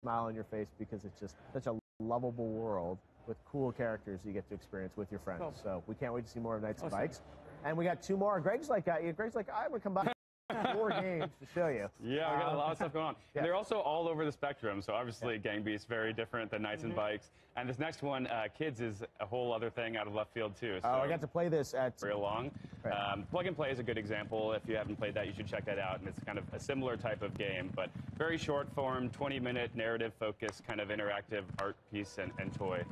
smile on your face because it's just such a lovable world with cool characters you get to experience with your friends. So we can't wait to see more of Knights and Bikes. And we got 2 more. Greg's like, I'm gonna come by 4 games to show you. Yeah, we got a lot of stuff going on. Yeah. They're also all over the spectrum. So obviously, Gang Beasts very different than Knights and Bikes. And this next one, Kids, is a whole other thing out of left field too. So I got to play this at real long. Right. Plug and Play is a good example. If you haven't played that, you should check that out. And it's kind of a similar type of game, but very short form, 20-minute narrative focused, kind of interactive art piece and toy.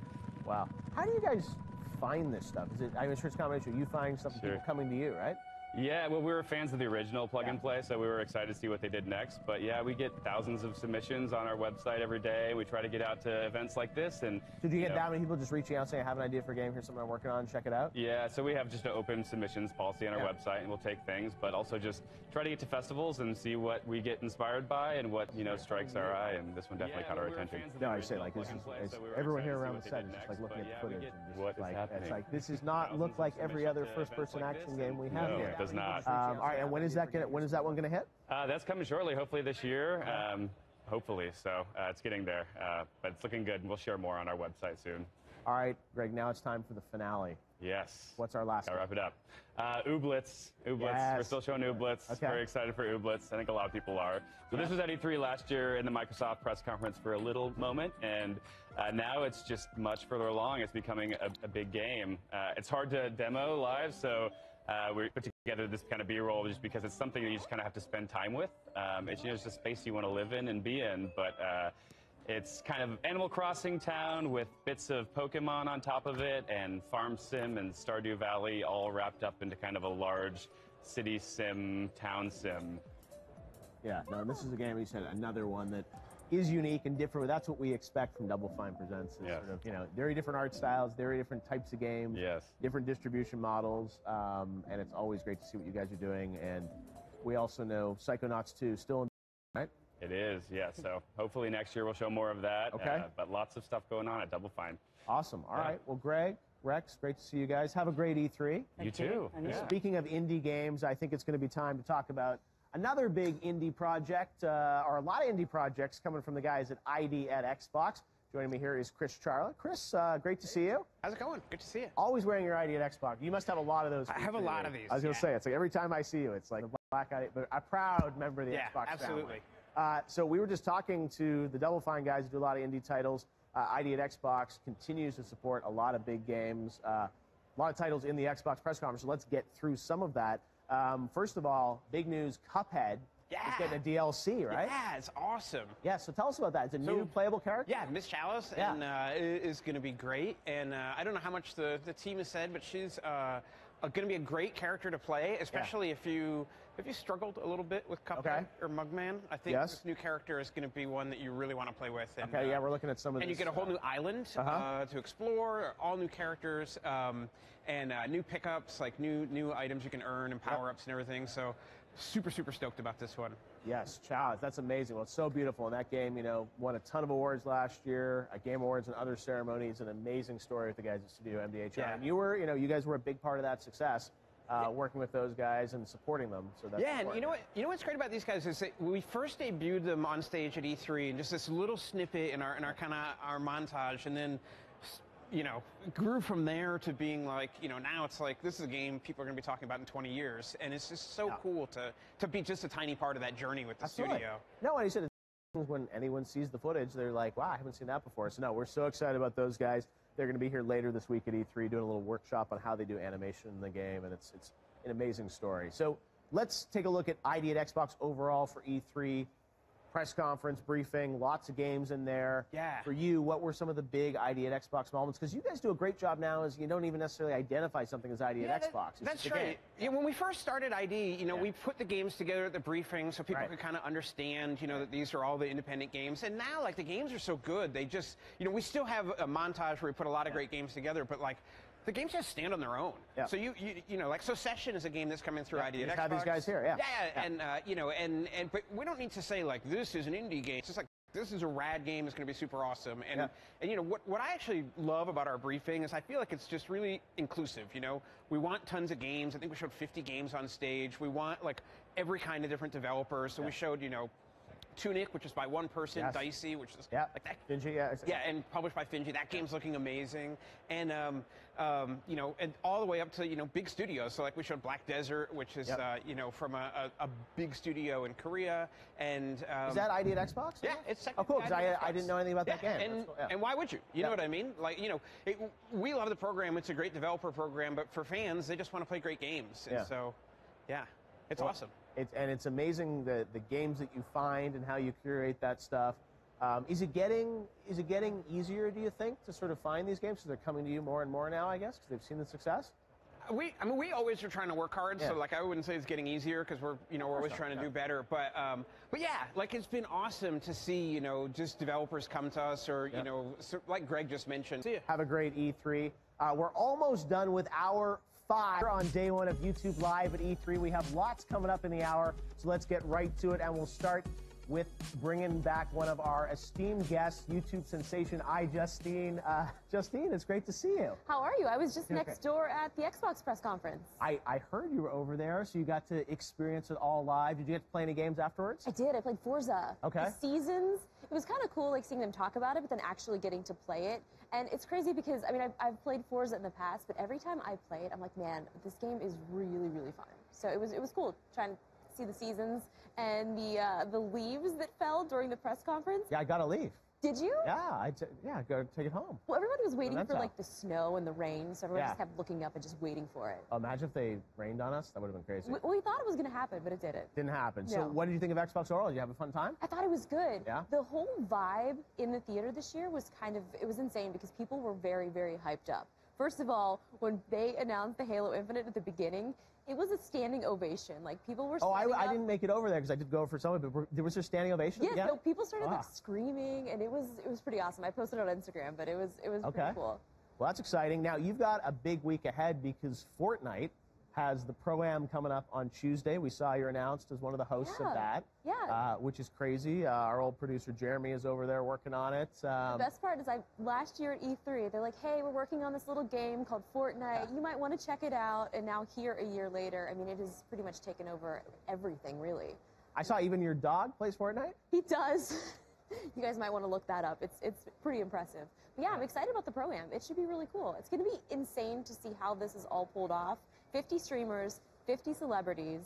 Wow. How do you guys find this stuff? Is it? I'm sure it's a combination. You find stuff from people coming to you, right? Yeah, well, we were fans of the original Plug and Play, so we were excited to see what they did next. But yeah, we get thousands of submissions on our website every day. We try to get out to events like this. And so do you get that many people just reaching out saying, I have an idea for a game, here's something I'm working on, check it out? Yeah, so we have just an open submissions policy on our website, and we'll take things, but also just try to get to festivals and see what we get inspired by and what, strikes our eye, and this one definitely caught our attention. No, I say, like, this is, everyone here around the set is just like looking at the footage and just it's like, this does not look like every other first-person action game we have here. No, it does not. All right, and when is that one going to hit? That's coming shortly, hopefully this year. Hopefully, so it's getting there. But it's looking good, and we'll share more on our website soon. All right, Greg, now it's time for the finale. Yes. What's our last one? I'll wrap it up. Ooblets. Yes. We're still showing Ooblets. Okay. Very excited for Ooblets. I think a lot of people are. So this was at E3 last year in the Microsoft press conference for a little moment, and now it's just much further along. It's becoming a big game. It's hard to demo live, so we put together this kind of B-roll just because it's something that you just kind of have to spend time with. It's just a space you want to live in and be in, but it's kind of Animal Crossing town with bits of Pokemon on top of it, and Farm Sim and Stardew Valley all wrapped up into kind of a large city sim, town sim. Yeah, no, this is a game, you said, another one that is unique and different. That's what we expect from Double Fine Presents. Is sort of, very different art styles, very different types of games, different distribution models, and it's always great to see what you guys are doing. And we also know Psychonauts 2 still in, right? It is, yeah. So hopefully next year we'll show more of that. Okay. But lots of stuff going on at Double Fine. Awesome. All right. Well, Greg, Rex, great to see you guys. Have a great E3. You too. Speaking of indie games, I think it's going to be time to talk about another big indie project, or a lot of indie projects coming from the guys at ID at Xbox. Joining me here is Chris Charla. Chris, great to see you. How's it going? Good to see you. Always wearing your ID at Xbox. You must have a lot of those. I have a lot of these. I was going to say, it's like every time I see you, it's like a black ID, but a proud member of the Xbox absolutely. family. So we were just talking to the Double Fine guys who do a lot of indie titles. ID at Xbox continues to support a lot of big games, a lot of titles in the Xbox press conference. So let's get through some of that. First of all, big news, Cuphead is getting a DLC, right? Yeah, it's awesome. Yeah, so tell us about that. It's a new playable character? Yeah, Miss Chalice and is going to be great. And I don't know how much the team has said, but she's going to be a great character to play, especially if you struggled a little bit with Cuphead or Mugman. I think this new character is going to be one that you really want to play with. And, we're looking at some of this. And you get a whole new island to explore, all new characters, and new pickups, like new items you can earn and power-ups and everything. So super, super stoked about this one. Yes, Chalice, that's amazing. Well, it's so beautiful. And that game, won a ton of awards last year, at Game Awards and other ceremonies. An amazing story with the guys at Studio MDHI. Yeah. And you guys were a big part of that success, working with those guys and supporting them. So that's and you know what's great about these guys is that we first debuted them on stage at E3, and just this little snippet in our kind of our montage, and then grew from there to being like, now it's like, this is a game people are going to be talking about in 20 years. And it's just so cool to be just a tiny part of that journey with the studio. No, and he said when anyone sees the footage, they're like, wow, I haven't seen that before. So no, we're so excited about those guys. They're going to be here later this week at E3 doing a little workshop on how they do animation in the game. And it's an amazing story. So let's take a look at ID at Xbox overall for E3. Press conference, briefing, lots of games in there. Yeah. For you, what were some of the big ID at Xbox moments? Because you guys do a great job now as you don't even necessarily identify something as ID at Xbox. That's right. Yeah, when we first started ID, we put the games together at the briefing so people could kind of understand, that these are all the independent games. And now, like, the games are so good, they just, we still have a montage where we put a lot of great games together, but, like, the games just stand on their own. Yeah. So like Session is a game that's coming through ID at Xbox. Have these guys here, and but we don't need to say like this is an indie game. It's just like this is a rad game. It's going to be super awesome. And what I actually love about our briefing is I feel like it's just really inclusive. We want tons of games. I think we showed 50 games on stage. We want like every kind of different developers. So we showed Tunic, which is by one person, Dicey, which is like that. Finji, Yeah, and published by Finji. That game's looking amazing. And, you know, and all the way up to, you know, big studios. So, like, we showed Black Desert, which is, you know, from a big studio in Korea. And is that ID at Xbox? Yeah, it's oh, cool, because I didn't know anything about that game. And, cool. and why would you? You know what I mean? Like, you know, we love the program. It's a great developer program. But for fans, they just want to play great games. And so, yeah, it's awesome. It's amazing the games that you find and how you curate that stuff. Is it getting easier, do you think, to sort of find these games? So they're coming to you more and more now, I guess, because they've seen the success? I mean, we always are trying to work hard, so like I wouldn't say it's getting easier because we're always trying to do better. But yeah, like it's been awesome to see, you know, just developers come to us, or you know, like Greg just mentioned. See ya. Have a great E3. We're almost done with hour 5 on day 1 of YouTube Live at E3. We have lots coming up in the hour, so let's get right to it, and we'll start with bringing back one of our esteemed guests, YouTube sensation, Justine. Justine, it's great to see you. How are you? I was just next door at the Xbox press conference. I heard you were over there, so you got to experience it all live. Did you get to play any games afterwards? I did. I played Forza. Okay. The Seasons. It was kind of cool, like, seeing them talk about it, but then actually getting to play it. And it's crazy because, I mean, I've played Forza in the past, but every time I play it, I'm like, man, this game is really, really fun. So it was cool trying to see the Seasons and the leaves that fell during the press conference. Yeah, I got to leave. Did you? Yeah, yeah, go take it home. Well, everybody was waiting for, like, the snow and the rain, so everyone just kept looking up and just waiting for it. Imagine if they rained on us. That would have been crazy. We thought it was going to happen, but it didn't. Didn't happen. No. So what did you think of Xbox Oral? Did you have a fun time? I thought it was good. Yeah? The whole vibe in the theater this year was it was insane because people were very, very hyped up. First of all, when they announced the Halo Infinite at the beginning, it was a standing ovation. Like, people were standing up. I didn't make it over there because I did go for some, but was there standing ovation? Yes, no, people started like screaming, and it was pretty awesome. I posted it on Instagram, but it was pretty cool. Well, that's exciting. Now, you've got a big week ahead because Fortnite has the Pro-Am coming up on Tuesday. We saw you're announced as one of the hosts of that, which is crazy. Our old producer, Jeremy, is over there working on it. The best part is last year at E3, they're like, hey, we're working on this little game called Fortnite. You might want to check it out. And now here, a year later, I mean, it has pretty much taken over everything, really. I saw even your dog plays Fortnite. He does. You guys might want to look that up. It's pretty impressive. But yeah, I'm excited about the Pro-Am. It should be really cool. It's going to be insane to see how this is all pulled off. 50 streamers, 50 celebrities,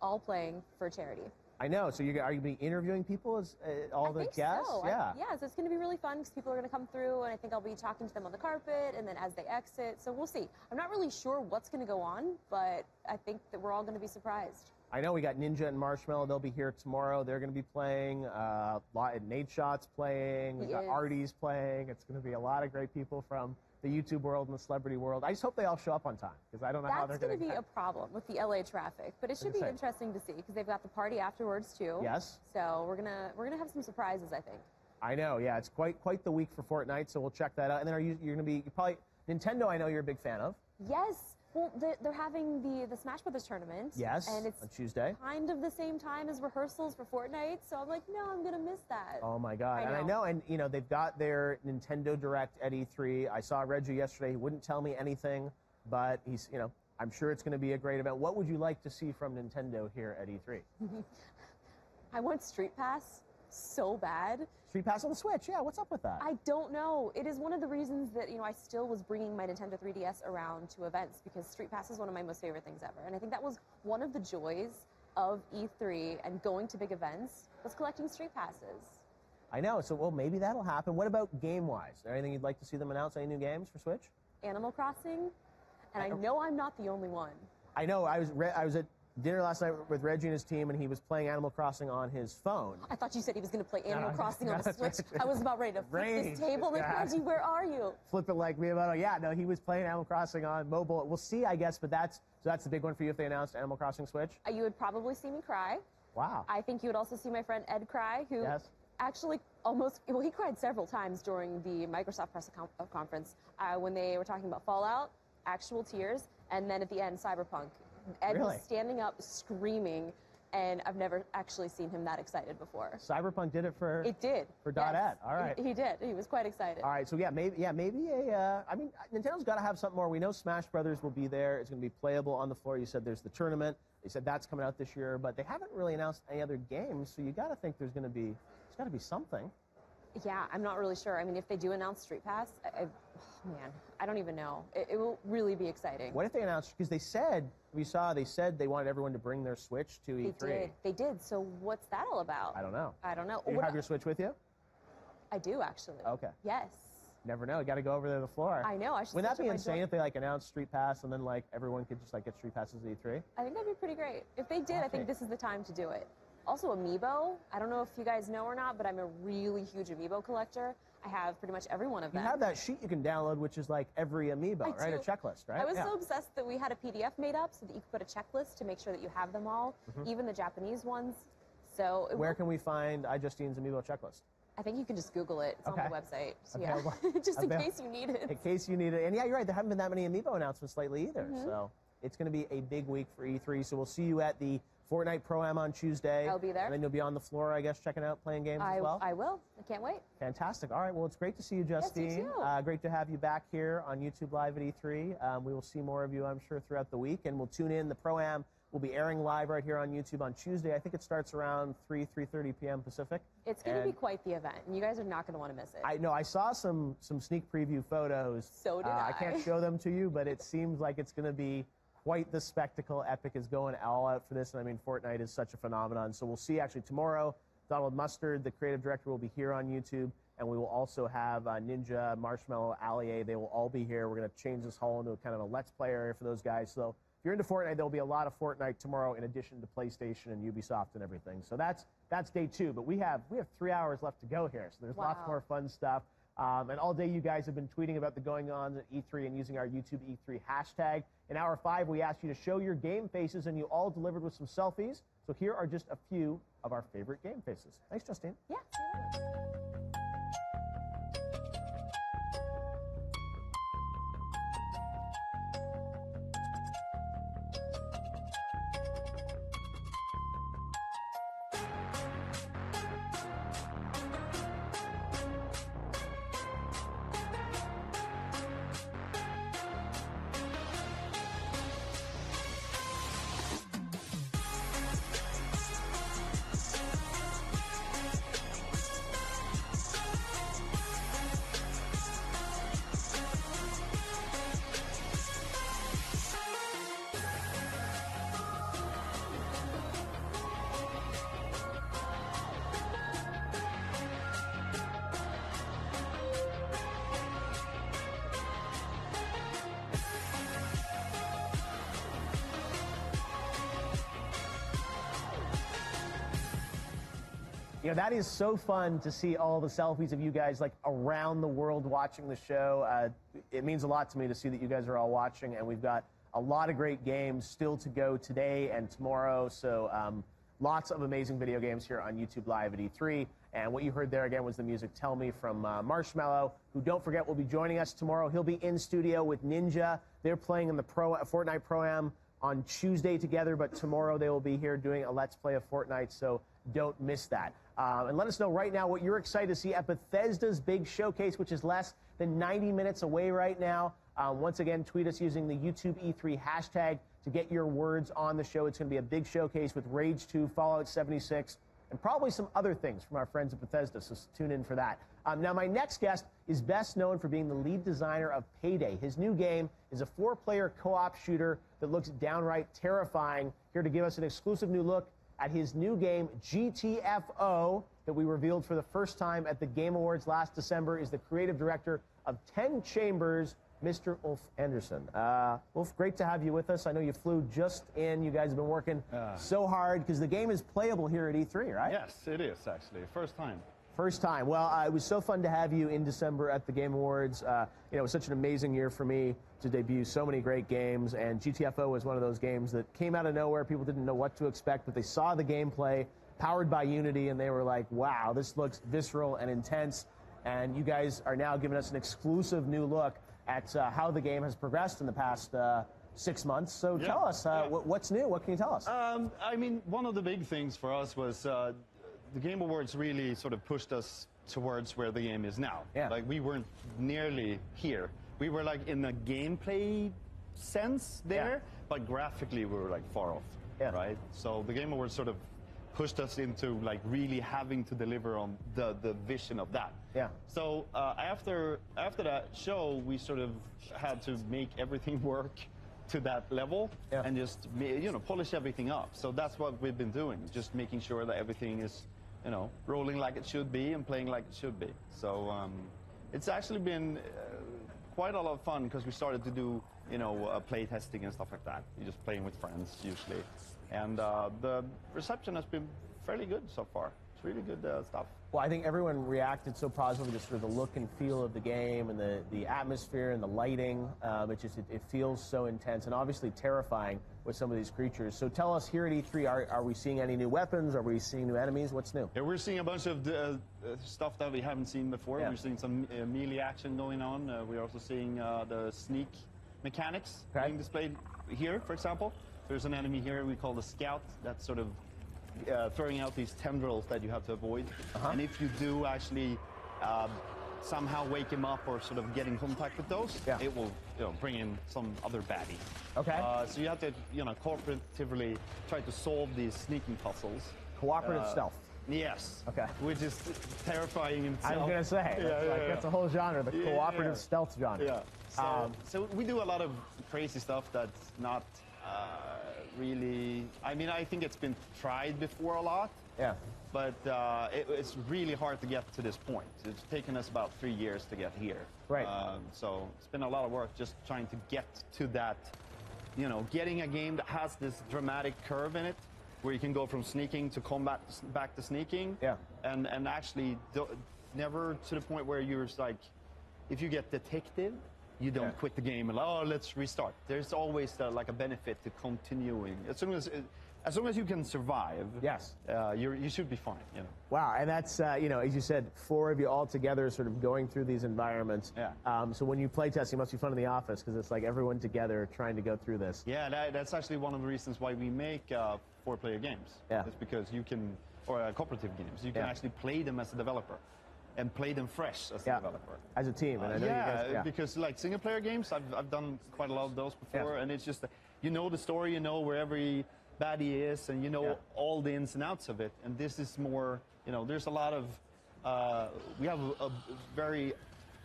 all playing for charity. I know. So are you going to be interviewing people as all the guests? So. Yeah. So it's going to be really fun because people are going to come through, and I think I'll be talking to them on the carpet, and then as they exit. So we'll see. I'm not really sure what's going to go on, but I think that we're all going to be surprised. I know we got Ninja and Marshmellow. They'll be here tomorrow. They're going to be playing. Nate Shot's playing. We've got Artie's playing. It's going to be a lot of great people from the YouTube world and the celebrity world. I just hope they all show up on time because I don't know how they're going to. That's going to be a problem with the LA traffic, but it should be interesting to see because they've got the party afterwards too. Yes. So we're gonna have some surprises, I think. I know. Yeah, it's quite the week for Fortnite, so we'll check that out. And then you're going to be probably Nintendo. I know you're a big fan of. Yes. Well, they're having the Smash Brothers tournament. Yes, and it's on Tuesday. Kind of the same time as rehearsals for Fortnite, so I'm like, no, I'm going to miss that. Oh, my God. I know, and, you know, they've got their Nintendo Direct at E3. I saw Reggie yesterday. He wouldn't tell me anything, but he's, you know, I'm sure it's going to be a great event. What would you like to see from Nintendo here at E3? I want Street Pass so bad. Street Pass on the Switch, yeah, what's up with that? I don't know. It is one of the reasons that, you know, I still was bringing my Nintendo 3DS around to events because Street Pass is one of my most favorite things ever. And I think that was one of the joys of E3 and going to big events was collecting Street Passes. I know, so, well, maybe that'll happen. What about game-wise? Is there anything you'd like to see them announce? Any new games for Switch? Animal Crossing, and I know I'm not the only one. I know, I was at dinner last night with Reggie and his team, and he was playing Animal Crossing on his phone. I thought you said he was going to play Animal Crossing on the Switch. I was about ready to flip this table. Like, Reggie, where are you? Flip it like me about it. Yeah, no, he was playing Animal Crossing on mobile. We'll see, I guess, but that's the big one for you if they announced Animal Crossing Switch? You would probably see me cry. Wow. I think you would also see my friend Ed cry, who actually he cried several times during the Microsoft press conference when they were talking about Fallout, actual tears, and then at the end, Cyberpunk. Ed was standing up screaming, and I've never actually seen him that excited before. Cyberpunk did it for... It did. For .NET. All right. He did. He was quite excited. All right. So, maybe I mean, Nintendo's got to have something more. We know Smash Brothers will be there. It's going to be playable on the floor. You said there's the tournament. They said that's coming out this year, but they haven't really announced any other games, so you got to think there's got to be something. Yeah, I'm not really sure. I mean, if they do announce Street Pass, man, I don't even know. It will really be exciting. What if they announced, because they said they wanted everyone to bring their Switch to E3. They did. So what's that all about? I don't know. Do you have your Switch with you? I do, actually. Okay. Yes. Never know. You got to go over there to the floor. I know. I should. Wouldn't that be insane if they announced Street Pass and then everyone could just get Street Passes at E3? I think that'd be pretty great. If they did, I think this is the time to do it. Also, Amiibo. I don't know if you guys know or not, but I'm a really huge Amiibo collector. I have pretty much every one of them. You have that sheet you can download, which is every Amiibo, right? A checklist, right? I was so obsessed that we had a PDF made up so that you could put a checklist to make sure that you have them all, even the Japanese ones. So where can we find iJustine's Amiibo checklist? I think you can just Google it. It's on the website. So okay. Just in case you need it. In case you need it. And yeah, you're right. There haven't been that many Amiibo announcements lately either. So it's going to be a big week for E3. So we'll see you at the Fortnite Pro-Am on Tuesday. I'll be there. And then you'll be on the floor, I guess, checking out, playing games as well? I will. I can't wait. Fantastic. All right. Well, it's great to see you, Justine. Yes, you too. Great to have you back here on YouTube Live at E3. We will see more of you, I'm sure, throughout the week. And we'll tune in. The Pro-Am will be airing live right here on YouTube on Tuesday. I think it starts around 3:30 p.m. Pacific. It's going to be quite the event, and you guys are not going to want to miss it. I know. I saw some sneak preview photos. So did I. I can't show them to you, but it seems like it's going to be quite the spectacle. Epic is going all out for this, and I mean, Fortnite is such a phenomenon. So we'll see actually tomorrow. Donald Mustard, the creative director, will be here on YouTube, and we will also have Ninja, Marshmellow, Allier. They will all be here. We're going to change this hall into kind of a Let's Play area for those guys. So if you're into Fortnite, there'll be a lot of Fortnite tomorrow in addition to PlayStation and Ubisoft and everything. So that's day 2, but we have 3 hours left to go here. So there's lots more fun stuff. And all day you guys have been tweeting about the going on at E3 and using our YouTube E3 hashtag. In hour 5, we asked you to show your game faces, and you all delivered with some selfies. So here are just a few of our favorite game faces. Thanks, Justine. Yeah. You know, that is so fun to see all the selfies of you guys around the world watching the show. It means a lot to me to see that you guys are all watching, and we've got a lot of great games still to go today and tomorrow. So lots of amazing video games here on YouTube Live at E3. And what you heard there again was the music Tell Me from Marshmellow, who, don't forget, will be joining us tomorrow. He'll be in studio with Ninja. They're playing in the Fortnite Pro-Am on Tuesday together, but tomorrow they will be here doing a Let's Play of Fortnite, so don't miss that. And let us know right now what you're excited to see at Bethesda's big showcase, which is less than 90 minutes away right now. Once again, tweet us using the YouTube E3 hashtag to get your words on the show. It's going to be a big showcase with Rage 2, Fallout 76, and probably some other things from our friends at Bethesda, so tune in for that. Now, my next guest is best known for being the lead designer of Payday. His new game is a 4-player co-op shooter that looks downright terrifying. Here to give us an exclusive new look at his new game, GTFO, that we revealed for the first time at the Game Awards last December, is the creative director of 10 Chambers, Mr. Ulf Anderson. Ulf, great to have you with us. I know you flew just in. You guys have been working so hard because the game is playable here at E3, right? Yes, it is, actually. First time. First time. Well, it was so fun to have you in December at the Game Awards. It was such an amazing year for me to debut so many great games, and GTFO was one of those games that came out of nowhere. People didn't know what to expect, but they saw the gameplay powered by Unity, and they were like, wow, this looks visceral and intense. And you guys are now giving us an exclusive new look at how the game has progressed in the past 6 months. So tell us, what's new? What can you tell us? I mean, one of the big things for us was the Game Awards really sort of pushed us towards where the game is now. Yeah. Like, we weren't nearly here. We were like in a gameplay sense there, but graphically we were like far off. right? So the Game Awards sort of pushed us into like really having to deliver on the vision of that. Yeah. So after that show, we sort of had to make everything work to that level and just polish everything up. So that's what we've been doing, just making sure that everything is rolling like it should be and playing like it should be. So it's actually been quite a lot of fun because we started to do play testing and stuff like that. You're just playing with friends usually, and the reception has been fairly good so far. It's really good stuff. Well, I think everyone reacted so positively to sort of the look and feel of the game and the atmosphere and the lighting. It feels so intense and obviously terrifying with some of these creatures. So tell us, here at E3, are we seeing any new weapons? Are we seeing new enemies? What's new? Yeah, we're seeing a bunch of stuff that we haven't seen before. Yeah. We're seeing some melee action going on. We're also seeing the sneak mechanics being displayed here, for example. There's an enemy here we call the Scout that's sort of throwing out these tendrils that you have to avoid. And if you do actually somehow wake him up or sort of get in contact with those, it will bring in some other baddie. Okay. So you have to cooperatively try to solve these sneaking puzzles. Cooperative stealth. Yes. Okay. Which is terrifying in itself. I was going to say, that's a whole genre, the cooperative stealth genre. Yeah. So we do a lot of crazy stuff that's not really, I mean, I think it's been tried before a lot. Yeah. But it's really hard to get to this point. It's taken us about 3 years to get here. Right. So it's been a lot of work just trying to get to that, getting a game that has this dramatic curve in it, where you can go from sneaking to combat back to sneaking. Yeah. And actually never to the point where you're like, if you get detected, you don't quit the game and let's restart. There's always like a benefit to continuing. As long as you can survive, you should be fine. Wow, and that's as you said, 4 of you all together, sort of going through these environments. Yeah. So when you play test, it must be fun in the office because it's like everyone together trying to go through this. Yeah, that's actually one of the reasons why we make 4-player games. Yeah. It's because you can, or cooperative games, you can actually play them as a developer. And play them fresh as a developer. As a team, and I know you guys, because like single-player games, I've done quite a lot of those before, and it's just, the story, where every baddie is, and all the ins and outs of it. And this is more, there's a lot of, we have a very,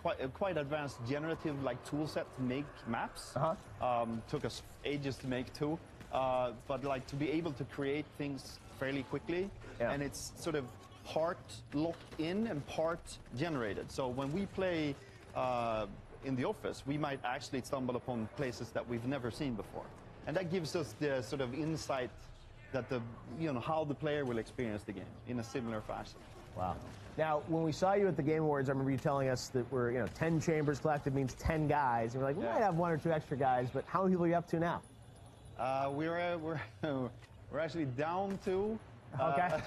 quite advanced generative tool set to make maps. Took us ages to make too, but like to be able to create things fairly quickly, and it's sort of part locked in and part generated. So when we play in the office, we might actually stumble upon places that we've never seen before. And that gives us the sort of insight that how the player will experience the game in a similar fashion. Wow. Now, when we saw you at the Game Awards, I remember you telling us that we're, 10 chambers collected means 10 guys. And we're like, we might have 1 or 2 extra guys, but how many people are you up to now? We're actually down to. Okay.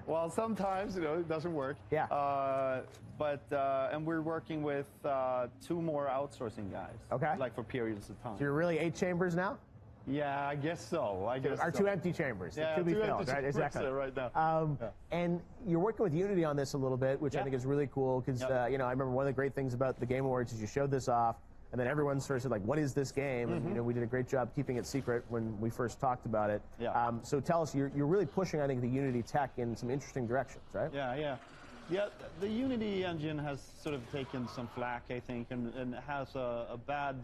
Well, sometimes it doesn't work. Yeah. And we're working with 2 more outsourcing guys. Okay. Like for periods of time. So you're really 8 chambers now? Yeah, I guess so. Our 2 empty chambers. Yeah, 2 be 2 filled, empty right? chambers Exactly. right now. And you're working with Unity on this a little bit, which I think is really cool because I remember one of the great things about the Game Awards is you showed this off. And then everyone sort of said, what is this game? And, we did a great job keeping it secret when we first talked about it. Yeah. So tell us, you're really pushing, I think, the Unity tech in some interesting directions, right? Yeah. The Unity engine has sort of taken some flack, I think, and has a bad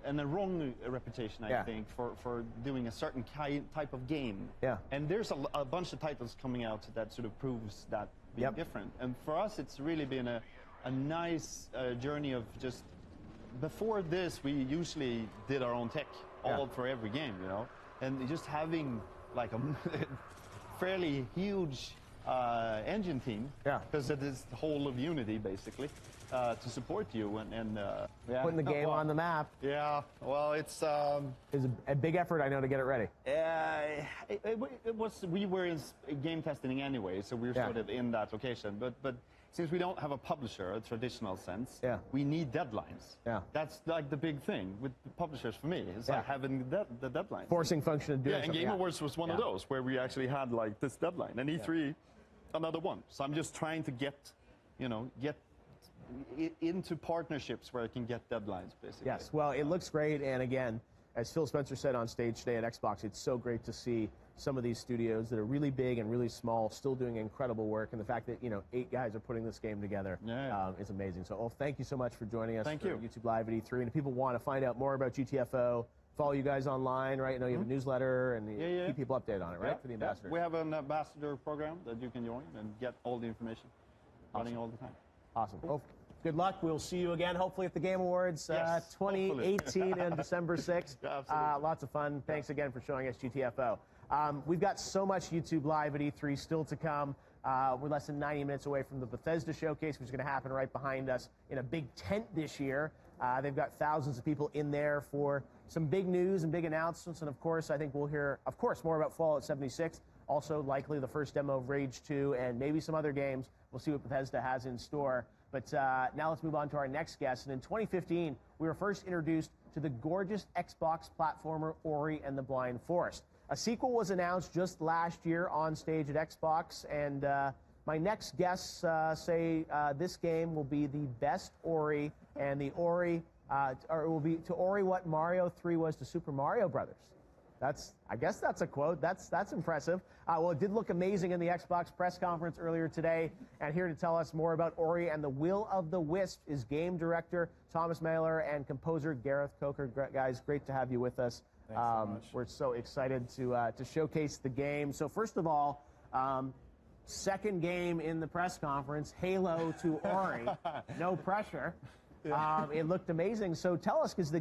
and a wrong reputation, I think, for doing a certain type of game. Yeah. And there's a bunch of titles coming out that sort of proves that being different. And for us, it's really been a nice journey of just. Before this, we usually did our own tech, all for every game, and just having like a fairly huge engine team, because it is the whole of Unity basically, to support you and putting the game on the map. Yeah, well, it's a big effort, I know, to get it ready. It was. We were in game testing anyway, so we were sort of in that location, but. Since we don't have a publisher, a traditional sense, we need deadlines. Yeah. That's like the big thing with the publishers for me. It's like having the deadlines. Forcing function to do and Game Awards was one of those where we actually had like this deadline. And E3, another one. So I'm just trying to get into partnerships where I can get deadlines, basically. Yes, well, it looks great. And again, as Phil Spencer said on stage today at Xbox, it's so great to see some of these studios that are really big and really small still doing incredible work, and the fact that 8 guys are putting this game together is amazing. So, thank you so much for joining us. Thank you. YouTube Live at E3. And if people want to find out more about GTFO, follow you guys online, right? I know you have a newsletter and you keep people updated on it, right? For the ambassadors. We have an ambassador program that you can join and get all the information running all the time. Awesome. Well, good luck. We'll see you again, hopefully at the Game Awards 2018 on December 6th. Lots of fun. Thanks again for showing us GTFO. We've got so much YouTube Live at E3 still to come. We're less than 90 minutes away from the Bethesda showcase, which is going to happen right behind us in a big tent this year. They've got thousands of people in there for some big news and big announcements. And, of course, I think we'll hear, more about Fallout 76. Also, likely the first demo of Rage 2 and maybe some other games. We'll see what Bethesda has in store. But now let's move on to our next guest. And in 2015, we were first introduced to the gorgeous Xbox platformer Ori and the Blind Forest. A sequel was announced just last year on stage at Xbox, and my next guests say this game will be the best Ori, and the Ori, or it will be to Ori what Mario 3 was to Super Mario Brothers. I guess that's a quote. That's impressive. Well, it did look amazing in the Xbox press conference earlier today. And here to tell us more about Ori and the Will of the Wisp is game director Thomas Mailer and composer Gareth Coker. Guys, great to have you with us. Thanks so much. We're so excited to showcase the game. So first of all, second game in the press conference, Halo to Ori. No pressure. It looked amazing. So tell us, because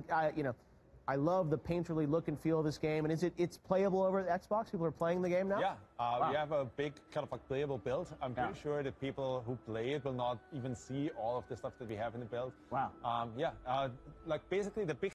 I love the painterly look and feel of this game, and it's playable over at Xbox? People are playing the game now? Yeah, Wow. we have a big kind of a playable build. I'm pretty sure the people who play it will not even see all of the stuff that we have in the build. Wow. Like basically the big